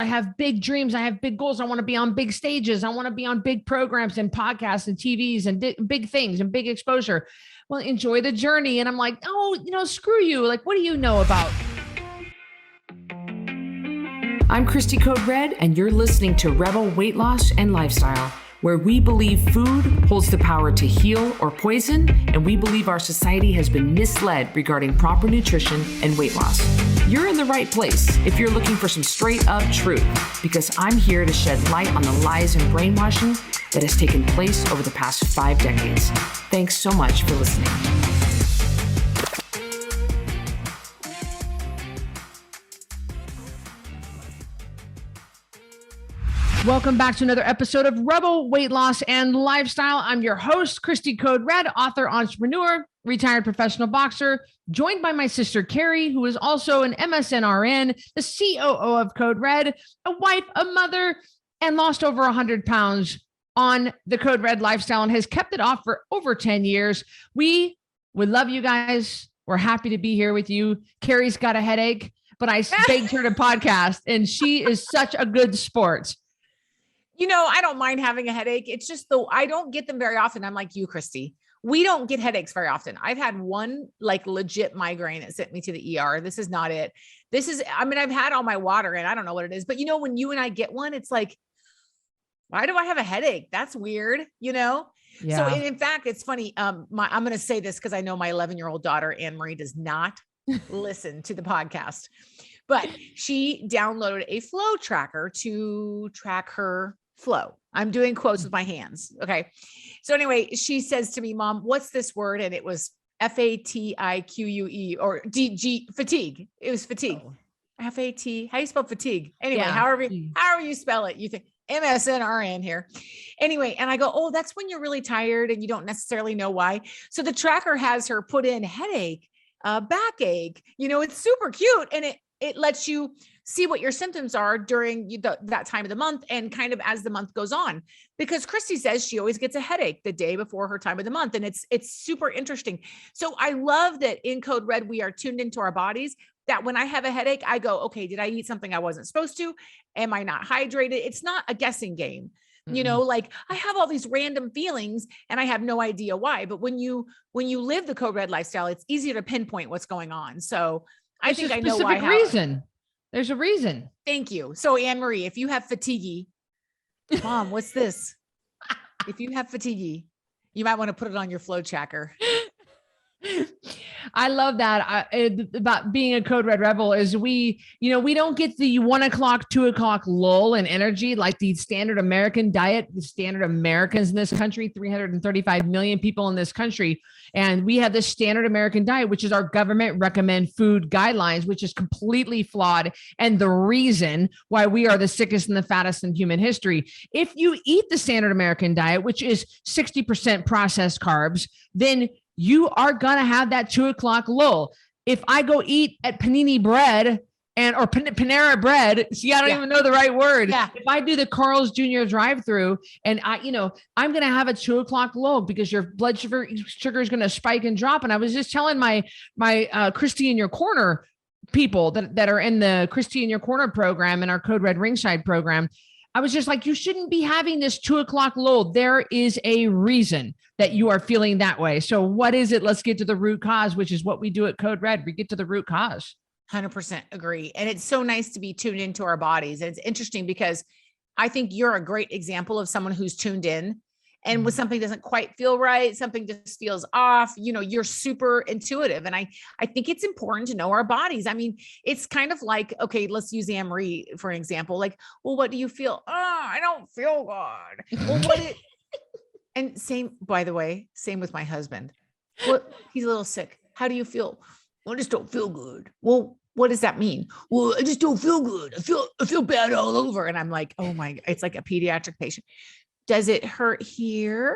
I have big dreams. I have big goals. I want to be on big stages. I want to be on big programs and podcasts and TVs and big things and big exposure. Well, enjoy the journey. And I'm like, oh, screw you. Like, what do you know about? I'm Cristy Code Red, and you're listening to Rebel Weight Loss and Lifestyle, where we believe food holds the power to heal or poison, and we believe our society has been misled regarding proper nutrition and weight loss. You're in the right place if you're looking for some straight up truth, because I'm here to shed light on the lies and brainwashing that has taken place over the past 5 decades. Thanks so much for listening. Welcome back to another episode of Rebel Weight Loss and Lifestyle. I'm your host, Cristy Code Red, author, entrepreneur, retired professional boxer, joined by my sister, Carrie, who is also an MSNRN, the COO of Code Red, a wife, a mother, and lost over 100 pounds on the Code Red lifestyle and has kept it off for over 10 years. We would love you guys. We're happy to be here with you. Carrie's got a headache, but I begged her to podcast, and she is such a good sport. I don't mind having a headache. It's just though I don't get them very often. I'm like you, Cristy. We don't get headaches very often. I've had one like legit migraine that sent me to the ER. This is not it. I've had all my water and I don't know what it is, but when you and I get one, it's like, why do I have a headache? That's weird, Yeah. So in fact, it's funny. I'm going to say this because I know my 11-year-old daughter, Anne-Marie, does not listen to the podcast, but she downloaded a flow tracker to track her flow. I'm doing quotes with my hands. Okay. So anyway, she says to me, Mom, what's this word? And it was FATIQUE or DG fatigue. It was fatigue. Oh. FAT. How do you spell fatigue? Anyway, however you spell it, you think MSNRN here. Anyway. And I go, oh, that's when you're really tired and you don't necessarily know why. So the tracker has her put in headache, backache, it's super cute. And it lets you see what your symptoms are during that time of the month and kind of as the month goes on, because Cristy says she always gets a headache the day before her time of the month. And it's super interesting. So I love that in Code Red, we are tuned into our bodies, that when I have a headache, I go, okay, did I eat something I wasn't supposed to? Am I not hydrated? It's not a guessing game. Like I have all these random feelings and I have no idea why, but when you live the Code Red lifestyle, it's easier to pinpoint what's going on. So I think I know why. There's a reason. Thank you. So Anne-Marie, if you have fatigue, Mom, what's this? If you have fatigue, you might want to put it on your flow tracker. I love that about being a Code Red Rebel is we don't get the 1 o'clock, 2 o'clock lull in energy like the standard American diet, the standard Americans in this country, 335 million people in this country. And we have this standard American diet, which is our government recommend food guidelines, which is completely flawed. And the reason why we are the sickest and the fattest in human history. If you eat the standard American diet, which is 60% processed carbs, then you are going to have that 2 o'clock lull. If I go eat at Panini Bread or Panera Bread, see, I don't even know the right word. Yeah. If I do the Carl's Jr. drive-through and I'm going to have a 2 o'clock lull because your blood sugar is going to spike and drop. And I was just telling my Cristy in Your Corner people that are in the Cristy in Your Corner program and our Code Red Ringside program, I was just like, you shouldn't be having this 2 o'clock lull. There is a reason that you are feeling that way. So what is it? Let's get to the root cause, which is what we do at Code Red. We get to the root cause. 100% agree. And it's so nice to be tuned into our bodies. And it's interesting because I think you're a great example of someone who's tuned in, and when something doesn't quite feel right, something just feels off, you're super intuitive. And I think it's important to know our bodies. I mean, it's kind of like, okay, let's use Anne-Marie for an example. Like, well, what do you feel? Oh, I don't feel good. Well, and same, by the way, same with my husband. He's a little sick. How do you feel? Well, I just don't feel good. Well, what does that mean? Well, I just don't feel good. I feel bad all over. And I'm like, oh my, it's like a pediatric patient. Does it hurt here?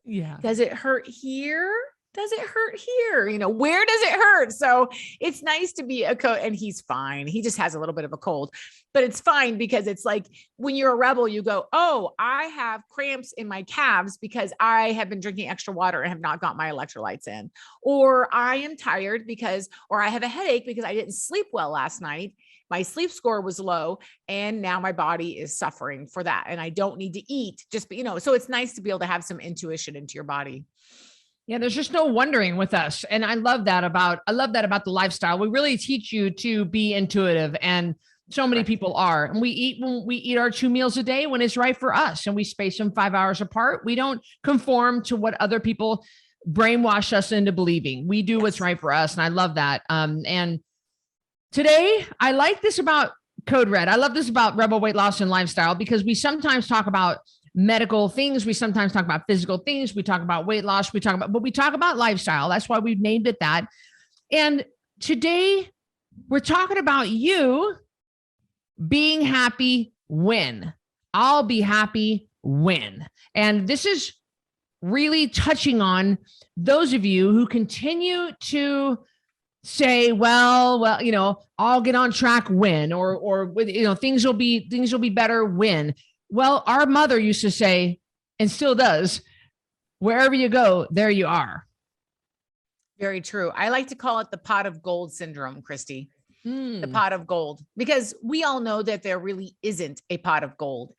Yeah. Does it hurt here? Does it hurt here? Where does it hurt? So it's nice to be and he's fine. He just has a little bit of a cold, but it's fine because it's like when you're a rebel, you go, oh, I have cramps in my calves because I have been drinking extra water and have not got my electrolytes in, or I am tired or I have a headache because I didn't sleep well last night. my sleep score was low, and now my body is suffering for that. And I don't need to eat so it's nice to be able to have some intuition into your body. Yeah, there's just no wondering with us. And I love that about the lifestyle. We really teach you to be intuitive, and so many people are. And we eat our 2 meals a day when it's right for us, and we space them 5 hours apart. We don't conform to what other people brainwash us into believing. We do what's right for us. And I love that. And today I like this about Code Red. I love this about Rebel Weight Loss and Lifestyle, because we sometimes talk about medical things. We sometimes talk about physical things. We talk about weight loss. We talk about lifestyle. That's why we've named it that. And today we're talking about you being happy when. I'll be happy when. And this is really touching on those of you who continue to say, well, I'll get on track when, or things will be better when. Well, our mother used to say, and still does, wherever you go, there you are. Very true. I like to call it the pot of gold syndrome, Cristy. The pot of gold, because we all know that there really isn't a pot of gold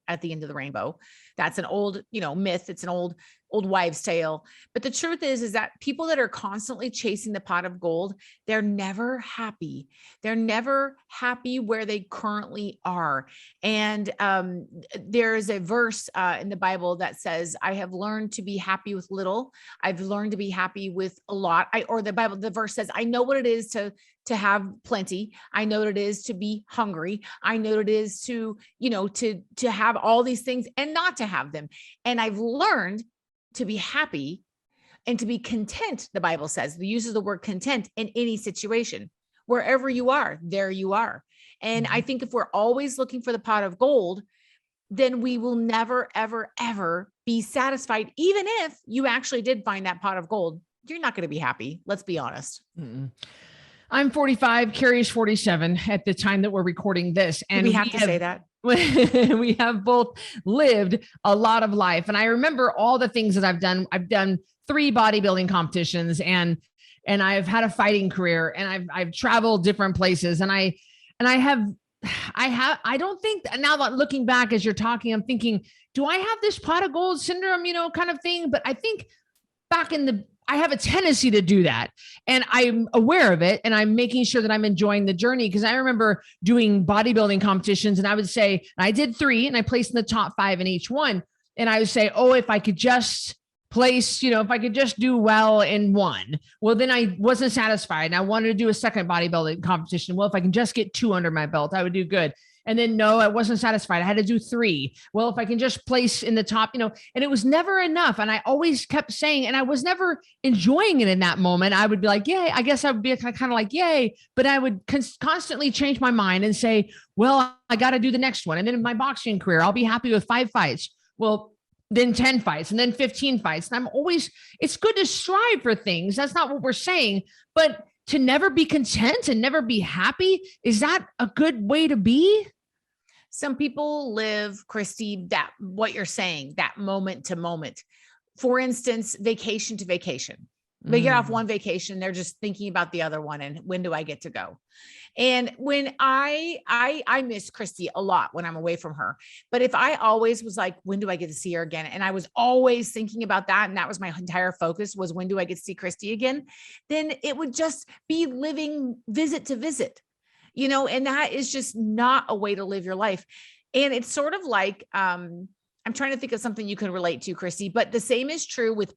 at the end of the rainbow. That's an old, myth. It's an old wives' tale. But the truth is that people that are constantly chasing the pot of gold, they're never happy. They're never happy where they currently are. And there's a verse in the Bible that says, I have learned to be happy with little. I've learned to be happy with a lot. The verse says, I know what it is to have plenty. I know what it is to be hungry. I know what it is to have all these things and not to have them. And I've learned to be happy and to be content. The Bible says, it uses the word content in any situation. Wherever you are, there you are. And I think if we're always looking for the pot of gold, then we will never, ever, ever be satisfied. Even if you actually did find that pot of gold, you're not going to be happy. Let's be honest. I'm 45, Carrie's 47 at the time that we're recording this. And we have to say that. We have both lived a lot of life. And I remember all the things that I've done. I've done 3 bodybuilding competitions, and I've had a fighting career, and I've traveled different places. And I don't think, now that looking back as you're talking, I'm thinking, do I have this pot of gold syndrome, kind of thing? But I think I have a tendency to do that, and I'm aware of it, and I'm making sure that I'm enjoying the journey. Because I remember doing bodybuilding competitions, and I would say, and I did 3, and I placed in the top 5 in each one. And I would say, oh, if I could just place, if I could just do well in one, well, then I wasn't satisfied. And I wanted to do a second bodybuilding competition. Well, if I can just get 2 under my belt, I would do good. And then no, I wasn't satisfied. I had to do 3. Well, if I can just place in the top, and it was never enough. And I always kept saying, and I was never enjoying it in that moment. I would be like, yay, I guess I would be kind of like, yay. But I would constantly change my mind and say, well, I got to do the next one. And then in my boxing career, I'll be happy with 5 fights. Well, then 10 fights, and then 15 fights. And it's good to strive for things. That's not what we're saying, but to never be content and never be happy, is that a good way to be? Some people live, Cristy, that what you're saying, that moment to moment. For instance, vacation to vacation. They get off one vacation, they're just thinking about the other one, and when do I get to go? And when I miss Cristy a lot when I'm away from her. But if I always was like, when do I get to see her again? And I was always thinking about that, and that was my entire focus, was when do I get to see Cristy again? Then it would just be living visit to visit, and that is just not a way to live your life. And it's sort of like, I'm trying to think of something you can relate to, Cristy, but the same is true with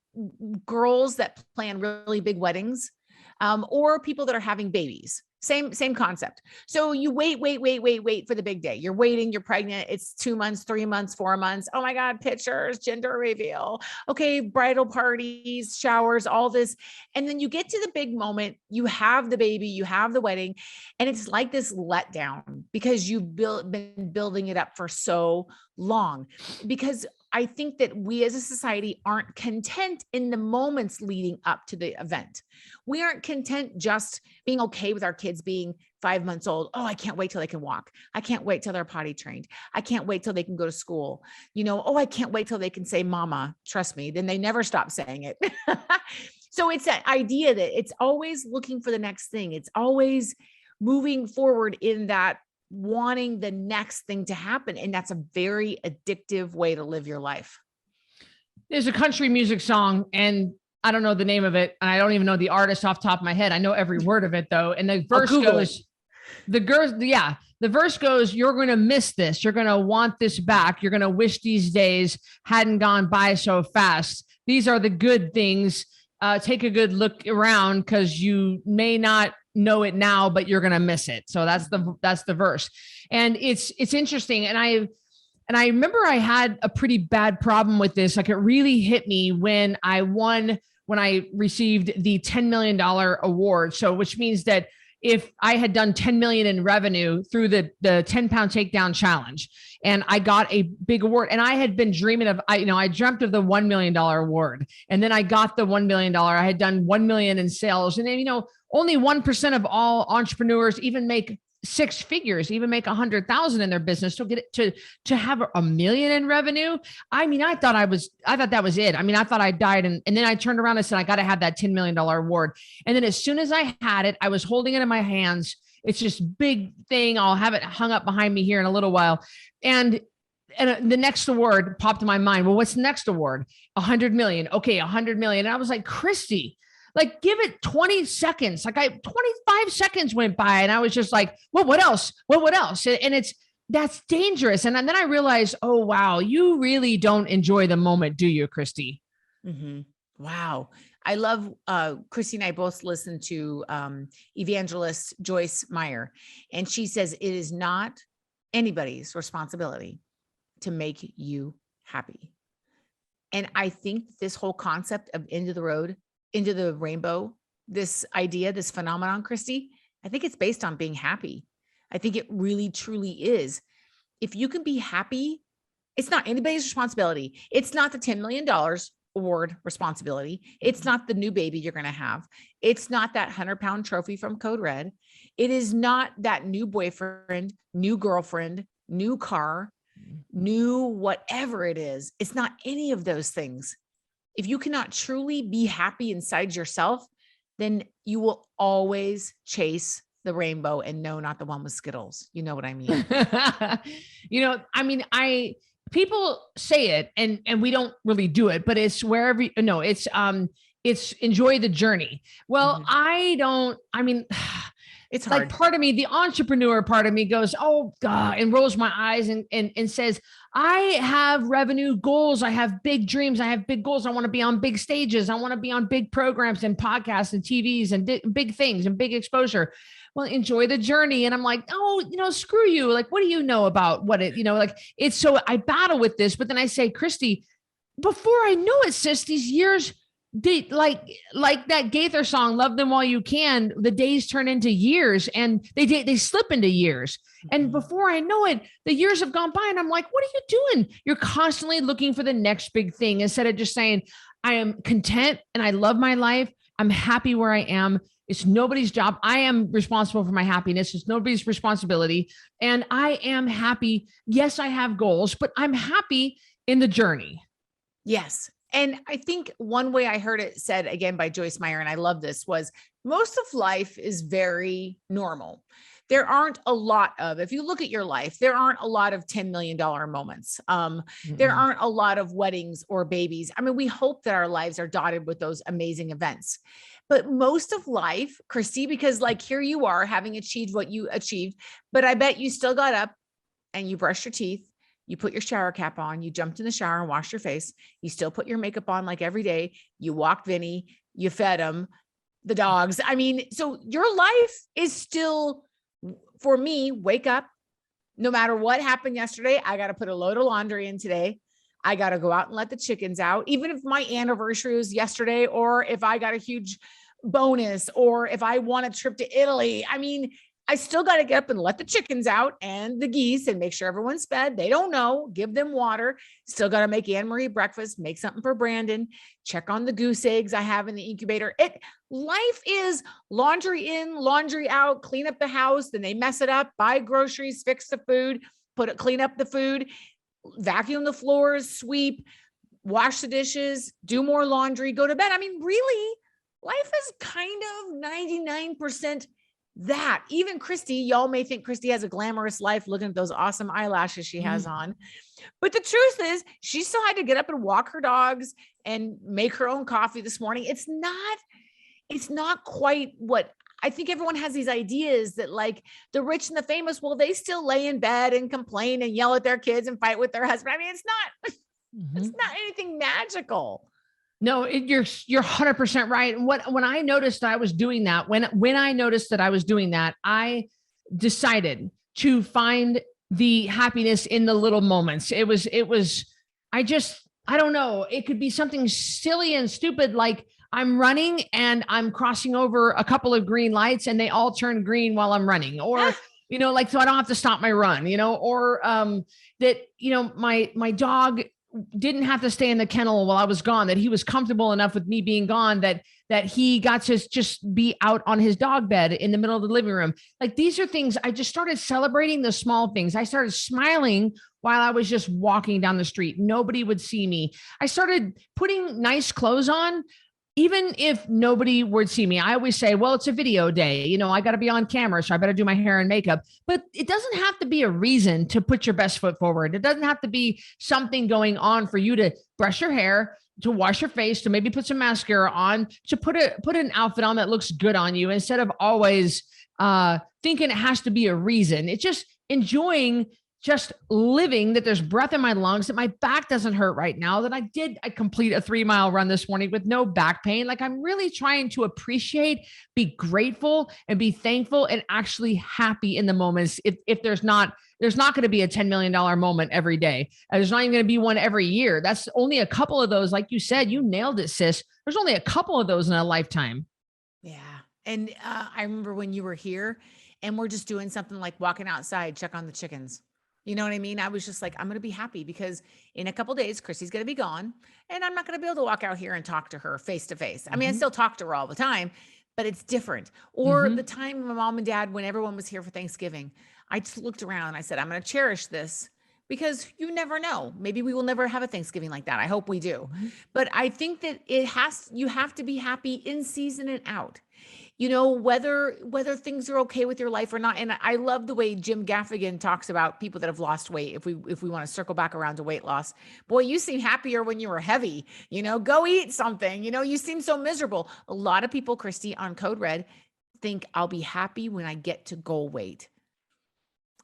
girls that plan really big weddings, or people that are having babies. Same concept. So you wait for the big day. You're waiting, you're pregnant. It's 2 months, 3 months, 4 months. Oh my God, pictures, gender reveal. Okay. Bridal parties, showers, all this. And then you get to the big moment, you have the baby, you have the wedding. And it's like this letdown because you've been building it up for so long. Because I think that we as a society aren't content in the moments leading up to the event. We aren't content just being okay with our kids being 5 months old. Oh, I can't wait till they can walk. I can't wait till they're potty trained. I can't wait till they can go to school. Oh, I can't wait till they can say mama, trust me. Then they never stop saying it. So it's that idea that it's always looking for the next thing. It's always moving forward in that wanting the next thing to happen. And that's a very addictive way to live your life. There's a country music song, and I don't know the name of it, and I don't even know the artist off the top of my head. I know every word of it though. And the verse goes, the verse goes, you're going to miss this. You're going to want this back. You're going to wish these days hadn't gone by so fast. These are the good things. Take a good look around, because you may not know it now, but you're going to miss it. So that's the verse. And it's interesting. And I remember I had a pretty bad problem with this. Like, it really hit me when I received the $10 million award. So, which means that if I had done 10 million in revenue through the 10-pound takedown challenge, and I got a big award, and I had been dreaming of, I dreamt of the $1 million award, and then I got the $1 million. I had done 1 million in sales. And then, only 1% of all entrepreneurs even make six figures, even make 100,000 in their business to get it to have a million in revenue. I thought that was it. I thought I died. And then I turned around and said, I got to have that $10 million award. And then as soon as I had it, I was holding it in my hands. It's this big thing. I'll have it hung up behind me here in a little while. And the next award popped in my mind. Well, what's the next award? 100 million. Okay. 100 million. And I was like, Cristy, like, give it 20 seconds. 25 seconds went by, and I was just like, well, what else? Well, what else? And that's dangerous. And then I realized, oh, wow, you really don't enjoy the moment, do you, Cristy? Mm-hmm. Wow. I love, Cristy and I both listen to evangelist Joyce Meyer, and she says, it is not anybody's responsibility to make you happy. And I think this whole concept of end of the road, into the rainbow, this idea, this phenomenon, Cristy, I think it's based on being happy. I think it really, truly is. If you can be happy, it's not anybody's responsibility. It's not the $10 million award responsibility. It's not the new baby you're going to have. It's not that 100-pound trophy from Code Red. It is not that new boyfriend, new girlfriend, new car, new whatever it is. It's not any of those things. If you cannot truly be happy inside yourself, then you will always chase the rainbow, and no, not the one with Skittles. You know what I mean? People say it and we don't really do it, but it's wherever, it's enjoy the journey. Well, it's hard. Like, part of me, the entrepreneur part of me goes, oh God, and rolls my eyes and says, I have revenue goals. I have big dreams. I have big goals. I want to be on big stages. I want to be on big programs and podcasts and TVs and big things and big exposure. Well, enjoy the journey. And I'm like, oh, screw you. Like, what do you know about what it, it's so I battle with this, but then I say, Cristy, before I knew it, sis, these years, like that Gaither song, love them while you can, the days turn into years, and they slip into years. And before I know it, the years have gone by, and I'm like, what are you doing? You're constantly looking for the next big thing instead of just saying, I am content and I love my life. I'm happy where I am. It's nobody's job. I am responsible for my happiness. It's nobody's responsibility. And I am happy. Yes, I have goals, but I'm happy in the journey. Yes. And I think one way I heard it said again by Joyce Meyer, and I love this, was most of life is very normal. There aren't a lot of, if you look at your life, there aren't a lot of $10 million moments. There aren't a lot of weddings or babies. We hope that our lives are dotted with those amazing events. But most of life, Cristy, because like here you are having achieved what you achieved, but I bet you still got up and you brushed your teeth. You put your shower cap on, you jumped in the shower and washed your face. You still put your makeup on like every day. You walked Vinny, you fed him, the dogs. So your life is still, for me, wake up, no matter what happened yesterday, I got to put a load of laundry in today. I got to go out and let the chickens out. Even if my anniversary was yesterday, or if I got a huge bonus, or if I want a trip to Italy, I still got to get up and let the chickens out and the geese and make sure everyone's fed. They don't know, give them water. Still got to make Anne-Marie breakfast, make something for Brandon, check on the goose eggs I have in the incubator. Life is laundry in, laundry out, clean up the house. Then they mess it up, buy groceries, fix the food, clean up the food, vacuum the floors, sweep, wash the dishes, do more laundry, go to bed. Really, life is kind of 99% that. Even Cristy, y'all may think Cristy has a glamorous life looking at those awesome eyelashes she has on. But the truth is, she still had to get up and walk her dogs and make her own coffee this morning. It's not quite what I think. Everyone has these ideas that like the rich and the famous, well, they still lay in bed and complain and yell at their kids and fight with their husband. I mean, it's not anything magical. No, you're 100% right. And when I noticed that I was doing that, when I noticed that I was doing that, I decided to find the happiness in the little moments. I don't know. It could be something silly and stupid, like I'm running and I'm crossing over a couple of green lights and they all turn green while I'm running, or, like, so I don't have to stop my run, or that, my dog didn't have to stay in the kennel while I was gone, that he was comfortable enough with me being gone, that he got to just be out on his dog bed in the middle of the living room. Like, these are things I just started celebrating, the small things. I started smiling while I was just walking down the street. Nobody would see me. I started putting nice clothes on, even if nobody would see me. I always say, well, it's a video day. I got to be on camera, so I better do my hair and makeup. But it doesn't have to be a reason to put your best foot forward. It doesn't have to be something going on for you to brush your hair, to wash your face, to maybe put some mascara on, to put an outfit on that looks good on you, instead of always thinking it has to be a reason. It's just enjoying just living, that there's breath in my lungs, that my back doesn't hurt right now, that I complete a 3-mile run this morning with no back pain. Like, I'm really trying to appreciate, be grateful, and be thankful and actually happy in the moments. If there's not going to be a $10 million moment every day. There's not even going to be one every year. That's only a couple of those. Like you said, you nailed it, sis. There's only a couple of those in a lifetime. Yeah. And I remember when you were here and we're just doing something like walking outside, check on the chickens. You know what I mean? I was just like, I'm going to be happy because in a couple of days, Cristy's going to be gone and I'm not going to be able to walk out here and talk to her face to face. I mean, I still talk to her all the time, but it's different. Or the time my mom and dad, when everyone was here for Thanksgiving, I just looked around and I said, I'm going to cherish this because you never know. Maybe we will never have a Thanksgiving like that. I hope we do. But I think that you have to be happy in season and out. Whether things are okay with your life or not. And I love the way Jim Gaffigan talks about people that have lost weight. If we want to circle back around to weight loss, boy, you seem happier when you were heavy, go eat something, you seem so miserable. A lot of people, Cristy, on Code Red think I'll be happy when I get to goal weight.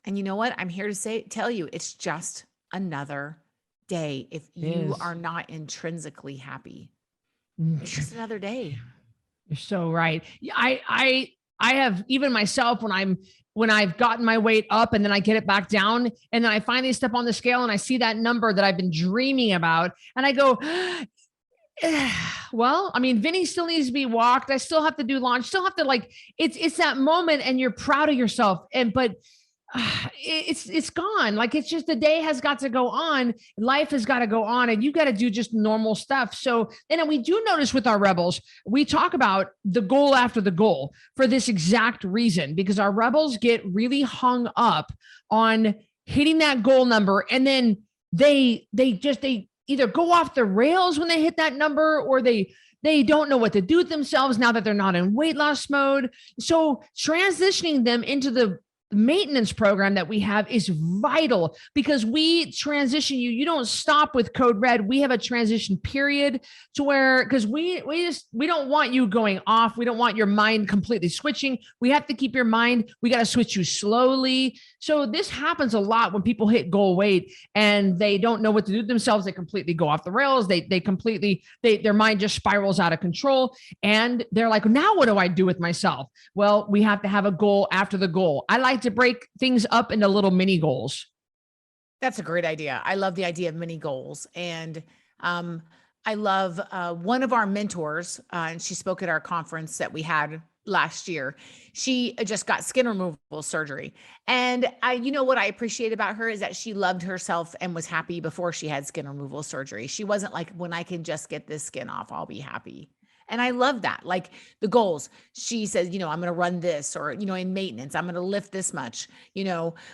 And you know what? I'm here to tell you, it's just another day. If you are not intrinsically happy, it's just another day. You're so right. I have, even myself, when I've gotten my weight up and then I get it back down and then I finally step on the scale and I see that number that I've been dreaming about and I go, well, I mean, Vinny still needs to be walked. I still have to do launch, still have to it's that moment and you're proud of yourself. But it's gone. Like, it's just, the day has got to go on. Life has got to go on and you got to do just normal stuff. So, and then we do notice with our rebels, we talk about the goal after the goal for this exact reason, because our rebels get really hung up on hitting that goal number. And then they either go off the rails when they hit that number, or they don't know what to do with themselves now that they're not in weight loss mode. So transitioning them into the maintenance program that we have is vital, because we transition you. You don't stop with Code Red. We have a transition period to where, because we don't want you going off. We don't want your mind completely switching. We have to keep your mind. We got to switch you slowly. So this happens a lot when people hit goal weight and they don't know what to do with themselves. They completely go off the rails. Their mind just spirals out of control. And they're like, now what do I do with myself? Well, we have to have a goal after the goal. I like to break things up into little mini goals. That's a great idea. I love the idea of mini goals. And I love one of our mentors, and she spoke at our conference that we had last year. She just got skin removal surgery. And what I appreciate about her is that she loved herself and was happy before she had skin removal surgery. She wasn't like, when I can just get this skin off, I'll be happy. And I love that. Like the goals, she says, I'm going to run this, or, in maintenance, I'm going to lift this much,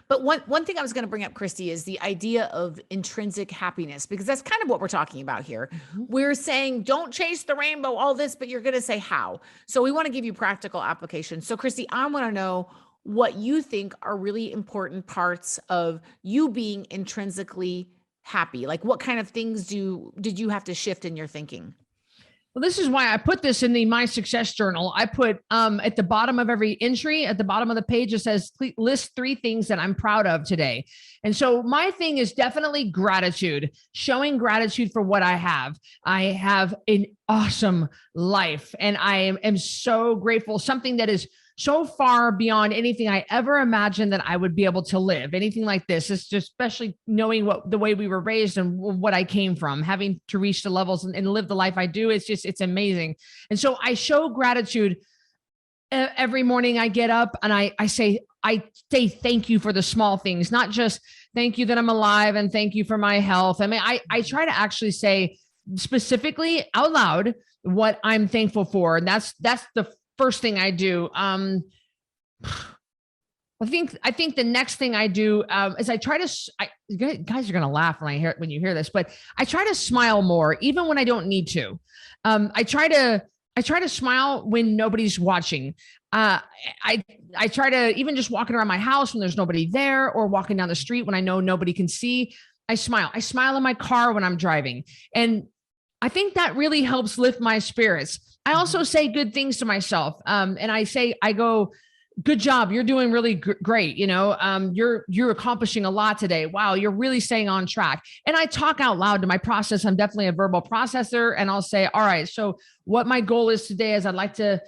but one thing I was going to bring up, Cristy, is the idea of intrinsic happiness, because that's kind of what we're talking about here. We're saying, don't chase the rainbow, all this, but you're going to say how. So we want to give you practical applications. So Cristy, I want to know what you think are really important parts of you being intrinsically happy. Like what kind of things did you have to shift in your thinking? Well, this is why I put this in the My Success Journal. I put at the bottom of every entry, at the bottom of the page, it says, list 3 things that I'm proud of today. And so my thing is definitely gratitude, showing gratitude for what I have. I have an awesome life, and I am so grateful, something that is so far beyond anything I ever imagined that I would be able to live. Anything like this. It's just, especially knowing the way we were raised and what I came from, having to reach the levels and live the life I do. It's amazing. And so I show gratitude every morning. I get up and I say thank you for the small things, not just thank you that I'm alive and thank you for my health. I mean, I try to actually say specifically out loud what I'm thankful for. And that's the first thing I do. I think the next thing I do is I try to. Guys are gonna laugh when you hear this, but I try to smile more, even when I don't need to. I try to smile when nobody's watching. I try to, even just walking around my house when there's nobody there, or walking down the street when I know nobody can see. I smile. I smile in my car when I'm driving, and I think that really helps lift my spirits. I also say good things to myself. And I go, good job. You're doing really great. You're accomplishing a lot today. Wow. You're really staying on track. And I talk out loud to my process. I'm definitely a verbal processor. And I'll say, all right, so what my goal is today is I'd like to,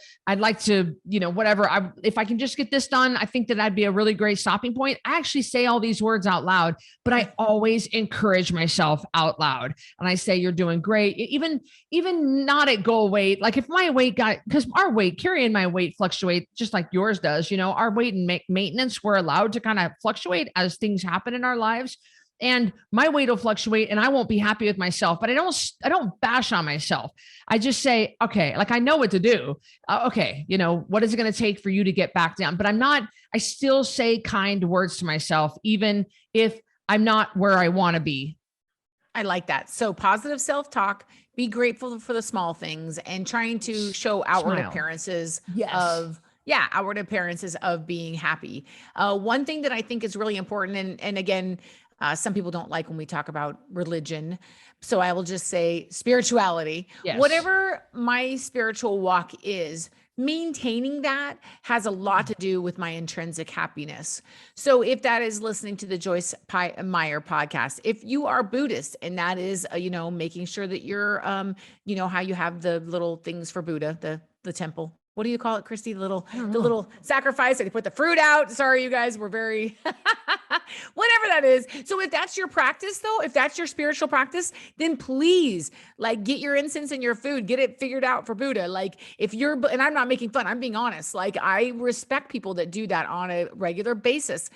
whatever, if I can just get this done, I think that that'd be a really great stopping point. I actually say all these words out loud, but I always encourage myself out loud. And I say, you're doing great. Even not at goal weight. Like if my weight because our weight, Carrie and my weight fluctuate just like yours does, our weight and maintenance, we're allowed to kind of fluctuate as things happen in our lives. And my weight will fluctuate and I won't be happy with myself, but I don't bash on myself. I just say, okay, like I know what to do. Okay. What is it going to take for you to get back down? But I still say kind words to myself, even if I'm not where I want to be. I like that. So positive self-talk, be grateful for the small things, and trying to show outward appearances outward appearances of being happy. One thing that I think is really important, and again, some people don't like when we talk about religion. So I will just say spirituality. Yes. Whatever my spiritual walk is, maintaining that has a lot to do with my intrinsic happiness. So if that is listening to the Joyce Meyer podcast, if you are Buddhist, and that is, making sure that you're, how you have the little things for Buddha, the temple. What do you call it, Cristy? The little sacrifice, and you put the fruit out. Sorry, you guys, we're very, whatever that is. So if that's your practice though, if that's your spiritual practice, then please get your incense and your food, get it figured out for Buddha. And I'm not making fun, I'm being honest. I respect people that do that on a regular basis.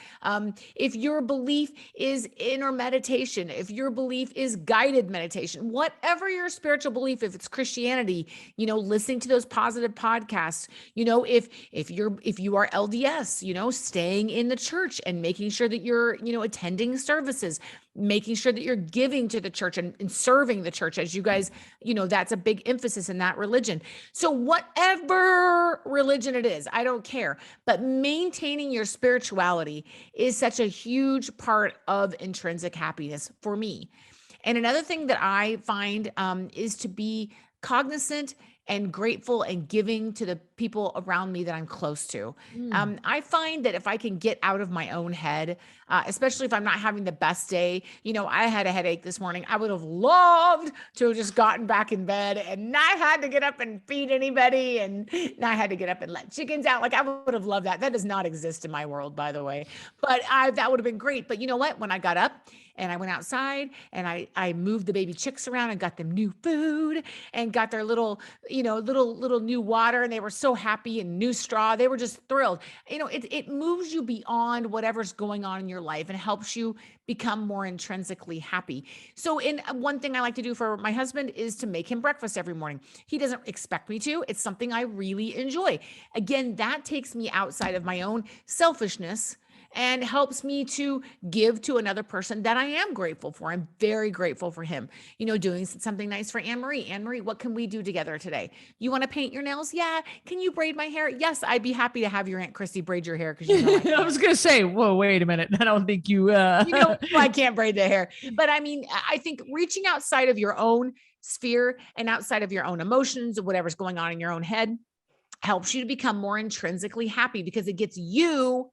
If your belief is inner meditation, if your belief is guided meditation, whatever your spiritual belief, if it's Christianity, listening to those positive podcasts, if you are LDS, staying in the church and making sure that you're, attending services, making sure that you're giving to the church and serving the church, as you guys, that's a big emphasis in that religion. So whatever religion it is, I don't care, but maintaining your spirituality is such a huge part of intrinsic happiness for me. And another thing that I find is to be cognizant and grateful and giving to the people around me that I'm close to. I find that if I can get out of my own head, especially if I'm not having the best day, I had a headache this morning. I would have loved to have just gotten back in bed and not had to get up and feed anybody and not had to get up and let chickens out. I would have loved that. That does not exist in my world, by the way, but that would have been great. But you know what? When I got up and I went outside and I moved the baby chicks around and got them new food and got their little, little new water, and they were so happy, and new straw. They were just thrilled. It moves you beyond whatever's going on in your life and helps you become more intrinsically happy. So one thing I like to do for my husband is to make him breakfast every morning. He doesn't expect me to. It's something I really enjoy. Again, that takes me outside of my own selfishness and helps me to give to another person that I am grateful for. I'm very grateful for him, doing something nice for Anne-Marie. Anne-Marie, what can we do together today? You want to paint your nails? Yeah. Can you braid my hair? Yes. I'd be happy to have your Aunt Cristy braid your hair. Cause I was going to say, whoa, wait a minute. I don't think I can't braid the hair, but I mean, I think reaching outside of your own sphere and outside of your own emotions or whatever's going on in your own head helps you to become more intrinsically happy, because it gets you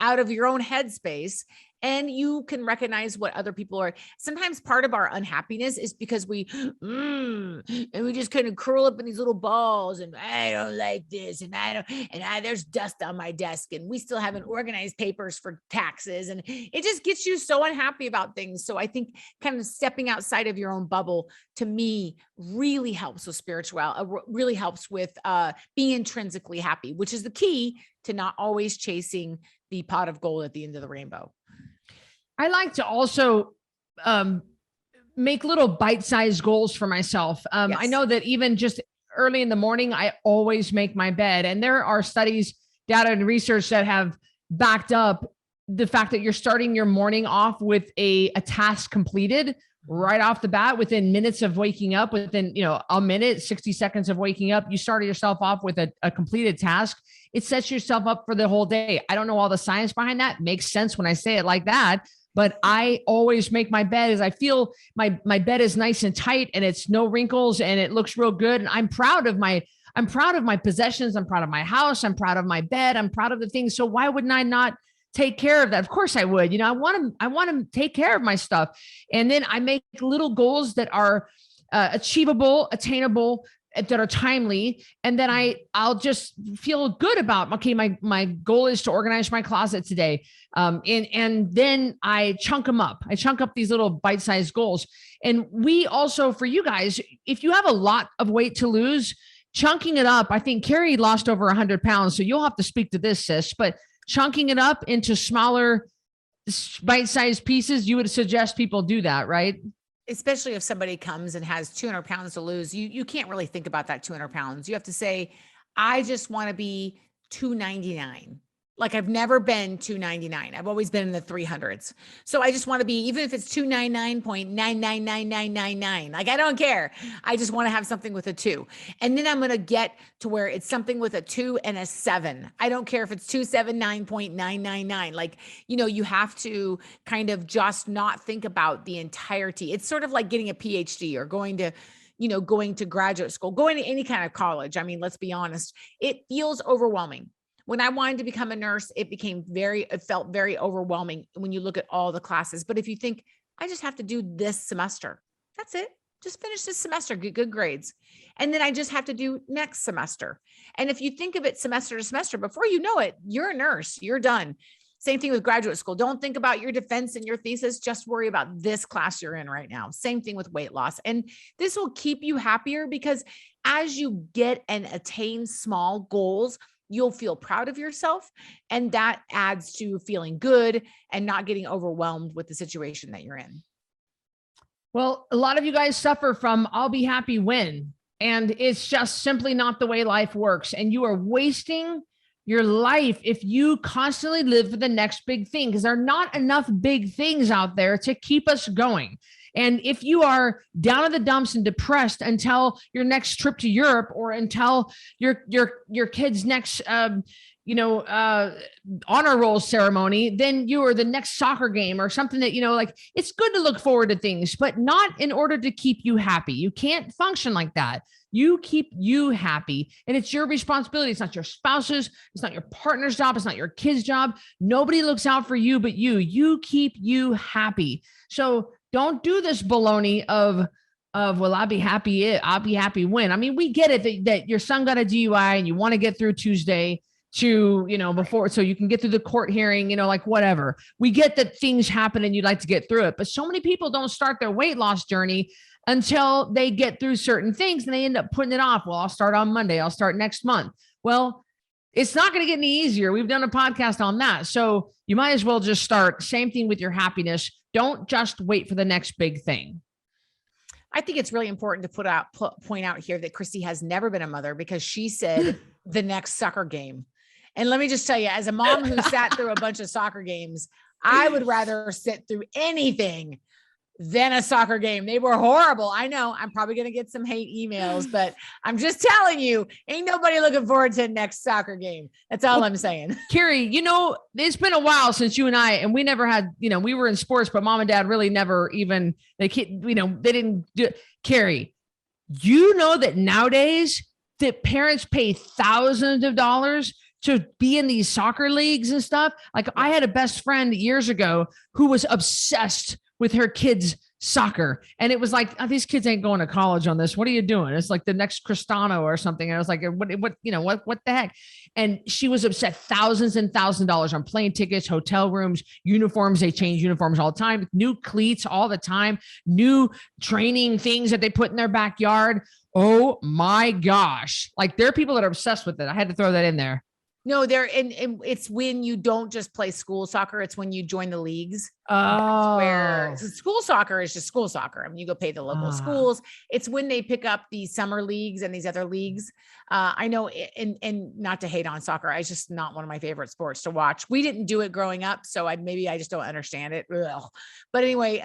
out of your own headspace, and you can recognize what other people are. Sometimes part of our unhappiness is because we just kind of curl up in these little balls, and I don't like this, and there's dust on my desk, and we still haven't organized papers for taxes, and it just gets you so unhappy about things. So I think kind of stepping outside of your own bubble, to me, really helps with spirituality, really helps with being intrinsically happy, which is the key to not always chasing the pot of gold at the end of the rainbow. I like to also make little bite-sized goals for myself. Yes. I know that even just early in the morning, I always make my bed. And there are studies, data, and research that have backed up the fact that you're starting your morning off with a task completed right off the bat, within minutes of waking up, within, a minute, 60 seconds of waking up, you started yourself off with a completed task. It sets yourself up for the whole day. I don't know all the science behind that. Makes sense when I say it like that, but I always make my bed as I feel my bed is nice and tight, and it's no wrinkles, and it looks real good. And I'm proud of my possessions. I'm proud of my house. I'm proud of my bed. I'm proud of the things. So why wouldn't I not take care of that? Of course I would. I want to take care of my stuff. And then I make little goals that are achievable, attainable, that are timely. And then I'll just feel good about, okay, my goal is to organize my closet today. And then I chunk them up. I chunk up these little bite-sized goals. And we also, for you guys, if you have a lot of weight to lose, chunking it up, I think Carrie lost over 100 pounds. So you'll have to speak to this, sis, but chunking it up into smaller bite-sized pieces, you would suggest people do that, right? Especially if somebody comes and has 200 pounds to lose, you can't really think about that 200 pounds. You have to say, I just want to be 299. Like, I've never been 299. I've always been in the 300s. So I just want to be, even if it's 299.999999, like, I don't care. I just want to have something with a 2. And then I'm going to get to where it's something with a 2 and a 7. I don't care if it's 279.999. Like, you have to kind of just not think about the entirety. It's sort of like getting a PhD or going to graduate school, going to any kind of college. I mean, let's be honest. It feels overwhelming. When I wanted to become a nurse, it felt very overwhelming when you look at all the classes. But if you think, I just have to do this semester, that's it. Just finish this semester, get good grades. And then I just have to do next semester. And if you think of it semester to semester, before you know it, you're a nurse, you're done. Same thing with graduate school. Don't think about your defense and your thesis. Just worry about this class you're in right now. Same thing with weight loss. And this will keep you happier, because as you get and attain small goals, you'll feel proud of yourself. And that adds to feeling good and not getting overwhelmed with the situation that you're in. Well, a lot of you guys suffer from I'll be happy when, and it's just simply not the way life works. And you are wasting your life if you constantly live for the next big thing, because there are not enough big things out there to keep us going. And if you are down in the dumps and depressed until your next trip to Europe, or until your kid's next, honor roll ceremony, then you are the next soccer game or something that, like, it's good to look forward to things, but not in order to keep you happy. You can't function like that. You keep you happy, and it's your responsibility. It's not your spouse's, it's not your partner's job. It's not your kid's job. Nobody looks out for you, but you keep you happy. So don't do this baloney of, well, I'll be happy when. I mean, we get it that your son got a DUI and you want to get through Tuesday. to, before, so you can get through the court hearing, like whatever. We get that things happen and you'd like to get through it, but so many people don't start their weight loss journey until they get through certain things and they end up putting it off. Well, I'll start on Monday. I'll start next month. Well, it's not going to get any easier. We've done a podcast on that. So you might as well just start. Same thing with your happiness. Don't just wait for the next big thing. I think it's really important to point out here that Cristy has never been a mother, because she said the next soccer game. And let me just tell you, as a mom who sat through a bunch of soccer games, I would rather sit through anything than a soccer game. They were horrible. I know I'm probably going to get some hate emails, but I'm just telling you, ain't nobody looking forward to the next soccer game. That's all I'm saying. Carrie, it's been a while since you and I, and we never had, we were in sports, but mom and dad really never even, they didn't do it. Carrie, that nowadays that parents pay thousands of dollars to be in these soccer leagues and stuff. Like I had a best friend years ago who was obsessed with her kids' soccer. And it was like, these kids ain't going to college on this. What are you doing? It's like the next Cristiano or something. And I was like, what the heck? And she was upset, thousands and thousands of dollars on plane tickets, hotel rooms, uniforms. They change uniforms all the time, new cleats all the time, new training things that they put in their backyard. Oh my gosh. Like there are people that are obsessed with it. I had to throw that in there. No, and it's when you don't just play school soccer. It's when you join the leagues. Oh, where school soccer is just school soccer. I mean, you go pay the local schools. It's when they pick up these summer leagues and these other leagues. I know, and not to hate on soccer. It's just not one of my favorite sports to watch. We didn't do it growing up, so I just don't understand it. Ugh. But anyway,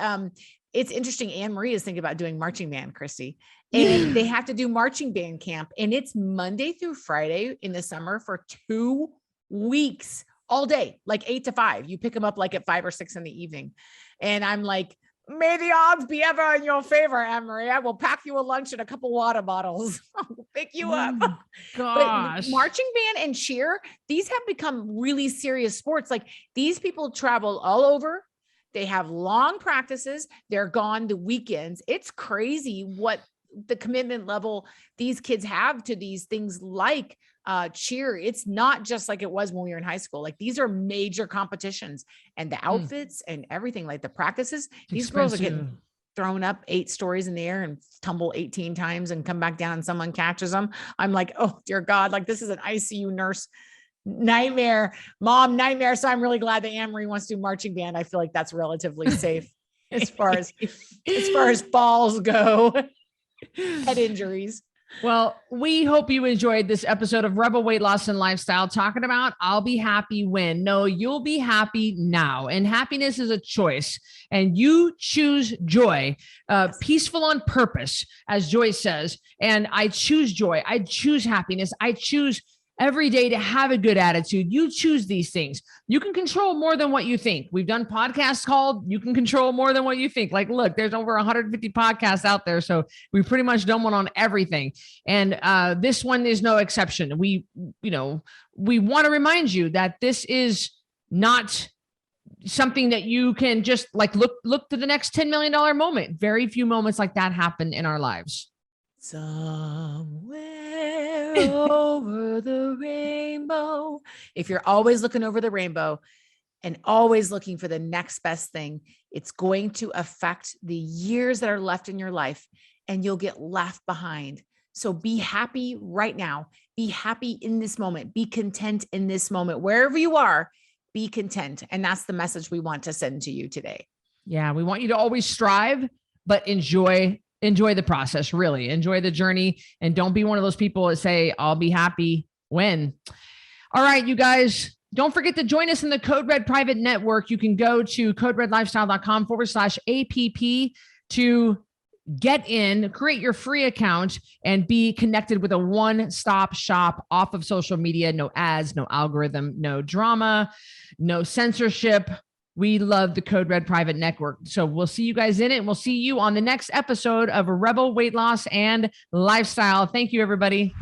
it's interesting. Anne Marie is thinking about doing marching band, Cristy. And they have to do marching band camp. And it's Monday through Friday in the summer for 2 weeks, all day, like 8 to 5. You pick them up like at 5 or 6 in the evening. And I'm like, may the odds be ever in your favor, Anne Marie. I will pack you a lunch and a couple water bottles. I'll pick you up. Gosh. But marching band and cheer, these have become really serious sports. Like these people travel all over. They have long practices. They're gone the weekends. It's crazy what the commitment level these kids have to these things like cheer. It's not just like it was when we were in high school. Like these are major competitions, and the outfits and everything, like the practices, these girls are getting thrown up 8 stories in the air and tumble 18 times and come back down and someone catches them. I'm like, oh dear God, like this is an ICU nurse nightmare, mom nightmare. So I'm really glad that Anne Marie wants to do marching band. I feel like that's relatively safe as far as falls go. Head injuries. Well, we hope you enjoyed this episode of Rebel Weight Loss and Lifestyle, talking about I'll be happy when. No, you'll be happy now. And happiness is a choice. And you choose joy, peaceful on purpose, as Joyce says. And I choose joy. I choose happiness. I choose every day to have a good attitude. You choose these things. You can control more than what you think. We've done podcasts called You Can Control More Than What You Think. Like, look, there's over 150 podcasts out there. So we pretty much done one on everything. And this one is no exception. We want to remind you that this is not something that you can just like look to the next $10 million moment. Very few moments like that happen in our lives. Somewhere over the rainbow. If you're always looking over the rainbow and always looking for the next best thing, it's going to affect the years that are left in your life, and you'll get left behind. So be happy right now. Be happy in this moment. Be content in this moment. Wherever you are, be content. And that's the message we want to send to you today. Yeah, we want you to always strive, but enjoy the process, really enjoy the journey, and don't be one of those people that say, I'll be happy when. All right, you guys, don't forget to join us in the Code Red private network. You can go to coderedlifestyle.com/app to get in, create your free account, and be connected with a one-stop shop off of social media. No ads, no algorithm, no drama, no censorship. We love the Code Red private network. So we'll see you guys in it. And we'll see you on the next episode of Rebel Weight Loss and Lifestyle. Thank you, everybody.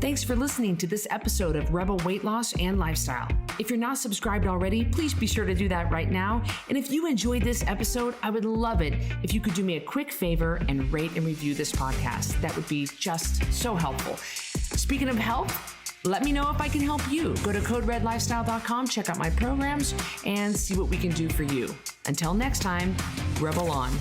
Thanks for listening to this episode of Rebel Weight Loss and Lifestyle. If you're not subscribed already, please be sure to do that right now. And if you enjoyed this episode, I would love it if you could do me a quick favor and rate and review this podcast. That would be just so helpful. Speaking of health, let me know if I can help you. Go to coderedlifestyle.com, check out my programs, and see what we can do for you. Until next time, Rebel on.